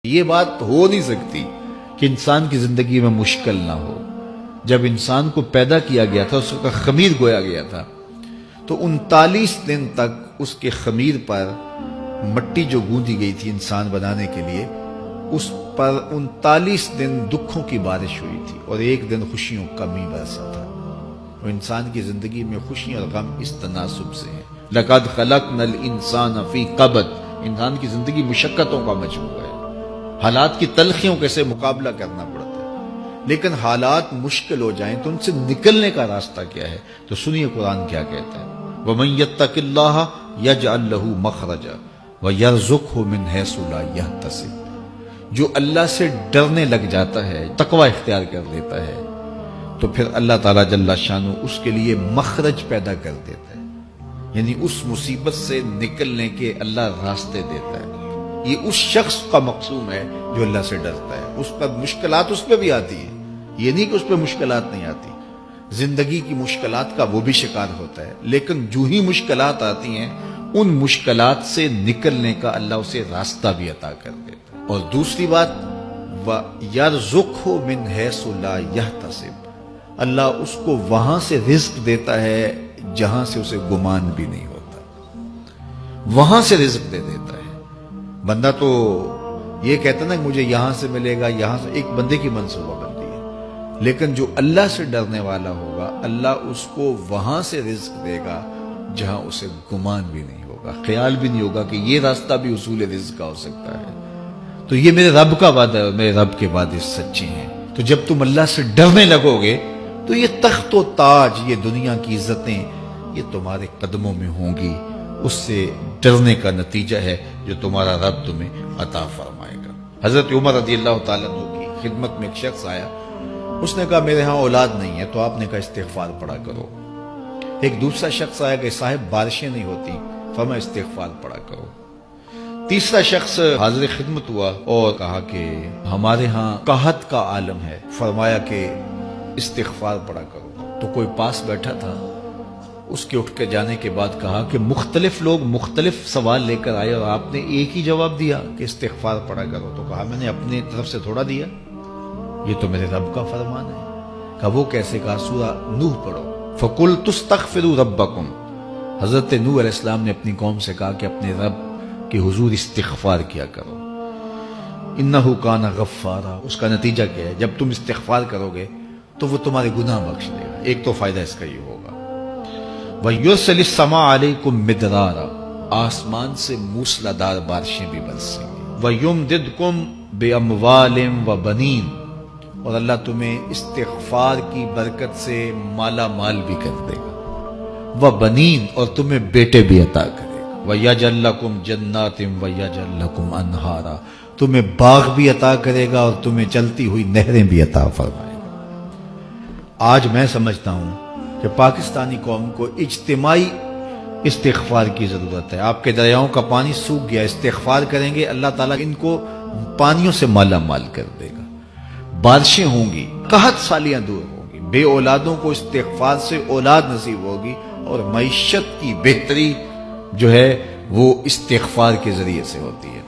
یہ بات ہو نہیں سکتی کہ انسان کی زندگی میں مشکل نہ ہو۔ جب انسان کو پیدا کیا گیا تھا، اس کا خمیر گویا گیا تھا، تو 39 دن تک اس کے خمیر پر مٹی جو گوندی گئی تھی انسان بنانے کے لیے، اس پر 39 دن دکھوں کی بارش ہوئی تھی اور ایک دن خوشیوں کا می برسا تھا۔ اور انسان کی زندگی میں خوشی اور غم اس تناسب سے ہیں۔ لَقَدْ خَلَقْنَا الْإِنسَانَ فِي قَبْضٍ، انسان کی زندگی مشقتوں کا مجموعہ ہے، حالات کی تلخیوں کے سے مقابلہ کرنا پڑتا ہے، لیکن حالات مشکل ہو جائیں تو ان سے نکلنے کا راستہ کیا ہے؟ تو سنیے قرآن کیا کہتا ہے، وَمَن يَتَّقِ اللَّهَ يَجْعَل لَّهُ مَخْرَجًا وَيَرْزُقْهُ مِنْ حَيْثُ لَا يَحْتَسِبُ، جو اللہ سے ڈرنے لگ جاتا ہے، تقوی اختیار کر لیتا ہے، تو پھر اللہ تعالیٰ جل شانہ اس کے لیے مخرج پیدا کر دیتا ہے، یعنی اس مصیبت سے نکلنے کے اللہ راستے دیتا ہے۔ یہ اس شخص کا مقصوم ہے جو اللہ سے ڈرتا ہے۔ اس پر مشکلات اس پہ بھی آتی ہیں، یہ نہیں کہ اس پہ مشکلات نہیں آتی، زندگی کی مشکلات کا وہ بھی شکار ہوتا ہے، لیکن جو ہی مشکلات آتی ہیں ان مشکلات سے نکلنے کا اللہ اسے راستہ بھی عطا کر دیتا ہے۔ اور دوسری بات، وَيَرْزُقْهُ مِنْ حَيْثُ لَا يَحْتَسِبُ، اللہ اس کو وہاں سے رزق دیتا ہے جہاں سے اسے گمان بھی نہیں ہوتا، وہاں سے رزق دے دیتا ہے۔ بندہ تو یہ کہتا نا کہ مجھے یہاں سے ملے گا، یہاں سے، ایک بندے کی منصوبہ بندی ہے، لیکن جو اللہ سے ڈرنے والا ہوگا اللہ اس کو وہاں سے رزق دے گا جہاں اسے گمان بھی نہیں ہوگا، خیال بھی نہیں ہوگا کہ یہ راستہ بھی حصول رزق کا ہو سکتا ہے۔ تو یہ میرے رب کا وعدہ ہے اور میرے رب کے وعدے سچے ہیں۔ تو جب تم اللہ سے ڈرنے لگو گے تو یہ تخت و تاج، یہ دنیا کی عزتیں، یہ تمہارے قدموں میں ہوں گی۔ اس سے ڈرنے کا نتیجہ ہے جو تمہارا رب تمہیں عطا فرمائے گا۔ حضرت عمر رضی اللہ تعالیٰ عنہ کی خدمت میں ایک شخص آیا، اس نے کہا میرے ہاں اولاد نہیں ہے، تو آپ نے کہا استغفار پڑھا کرو۔ ایک دوسرا شخص آیا کہ صاحب بارشیں نہیں ہوتی، فرمایا استغفار پڑھا کرو۔ تیسرا شخص حاضر خدمت ہوا اور کہا کہ ہمارے ہاں قحط کا عالم ہے، فرمایا کہ استغفار پڑھا کرو۔ تو کوئی پاس بیٹھا تھا، اس کے اٹھ کے جانے کے بعد کہا کہ مختلف لوگ مختلف سوال لے کر آئے اور آپ نے ایک ہی جواب دیا کہ استغفار پڑھا کرو۔ تو کہا میں نے اپنی طرف سے تھوڑا دیا، یہ تو میرے رب کا فرمان ہے۔ کہا وہ کیسے؟ کہا سورہ نوح پڑھو، فَقُلْتُ اسْتَغْفِرُوا رَبَّكُمْ، حضرت نوح علیہ السلام نے اپنی قوم سے کہا کہ اپنے رب کے حضور استغفار کیا کرو، انہو کان غفارا۔ اس کا نتیجہ کیا ہے؟ جب تم استغفار کرو گے تو وہ تمہارے گناہ بخش دے گا۔ ایک تو فائدہ اس کا یہ ہوگا، وَيُرْسِلِ السَّمَاءَ عَلَيْكُمْ مِدْرَارًا، آسمان سے موسلادھار بارشیں بھی برسیں گی، وَيُمْدِدْكُمْ بِأَمْوَالٍ وَبَنِينَ، اور اللہ تمہیں استغفار کی برکت سے مالا مال بھی کر دے گا، وَبَنِينَ، اور تمہیں بیٹے بھی عطا کرے گا، وَيَجْعَلْ لَكُمْ جَنَّاتٍ وَيَجْعَلْ لَكُمْ أَنْهَارًا، تمہیں باغ بھی عطا کرے گا اور تمہیں چلتی ہوئی نہریں بھی عطا فرمائے گا۔ آج میں سمجھتا ہوں کہ پاکستانی قوم کو اجتماعی استغفار کی ضرورت ہے۔ آپ کے دریاؤں کا پانی سوکھ گیا، استغفار کریں گے اللہ تعالیٰ ان کو پانیوں سے مالا مال کر دے گا، بارشیں ہوں گی، قحط سالیاں دور ہوں گی، بے اولادوں کو استغفار سے اولاد نصیب ہوگی، اور معیشت کی بہتری جو ہے وہ استغفار کے ذریعے سے ہوتی ہے۔